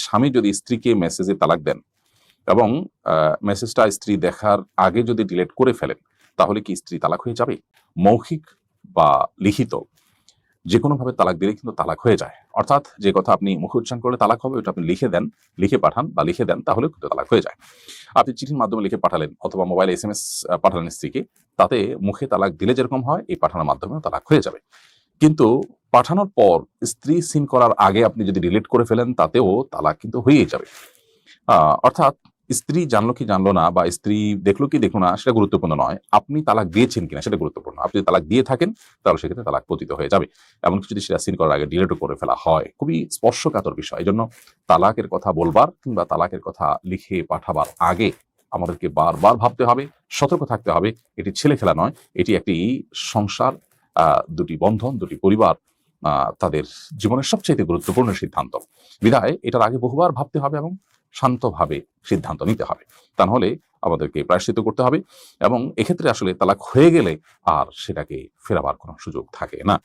স্বামী যদি স্ত্রীকে মেসেজে তালাক দেন এবং মেসেজটা স্ত্রী দেখার আগে যদি ডিলিট করে ফেলেন, তাহলে কি স্ত্রী তালাক হয়ে যাবে? মৌখিক বা লিখিত যে কোনোভাবে তালাক দিলে কিন্তু তালাক হয়ে যায়। অর্থাৎ যে কথা আপনি মুখে উচ্চারণ করলে তালাক হবে, ওটা আপনি লিখে দেন, লিখে পাঠান বা লিখে দেন, তাহলে কিন্তু তালাক হয়ে যায়। আপনি চিঠির মাধ্যমে লিখে পাঠালেন অথবা মোবাইলে SMS পাঠালেন স্ত্রীকে, তাতে মুখে তালাক দিলে যেরকম হয়, এই পাঠানোর মাধ্যমেও তালাক হয়ে যাবে। কিন্তু পাঠানোর পর স্ত্রী সিন করার আগে আপনি যদি ডিলিট করে ফেলেন, তাতেও তালাক কিন্তু হয়েই যাবে। অর্থাৎ স্ত্রী জানলো কি জানলো না বা স্ত্রী দেখলো কি দেখলো না সেটা গুরুত্বপূর্ণ নয়, আপনি তালাক দিয়েছেন কিনা সেটা গুরুত্বপূর্ণ। আপনি যদি তালাক দিয়ে থাকেন, তাহলে সেক্ষেত্রে তালাক পতিত হয়ে যাবে। এমনকি যদি সেটা সিন করার আগে ডিলিটও করে ফেলা হয়, খুবই স্পর্শকাতর বিষয়। এই জন্য তালাকের কথা বলবার কিংবা তালাকের কথা লিখে পাঠাবার আগে আমাদেরকে বারবার ভাবতে হবে, সতর্ক থাকতে হবে। এটি ছেলে খেলা নয়, এটি একটি সংসার, দুটি বন্ধন, দুটি পরিবার, তাদের জীবনের সবচেয়ে গুরুত্বপূর্ণ সিদ্ধান্ত। বিধায় এটার আগে বহুবার ভাবতে হবে এবং শান্তভাবে সিদ্ধান্ত নিতে হবে। তা নাহলে আমাদেরকে প্রায়শ্চিত্ত করতে হবে, এবং এক্ষেত্রে আসলে তালাক হয়ে গেলে আর সেটাকে ফেরাবার কোনো সুযোগ থাকে না।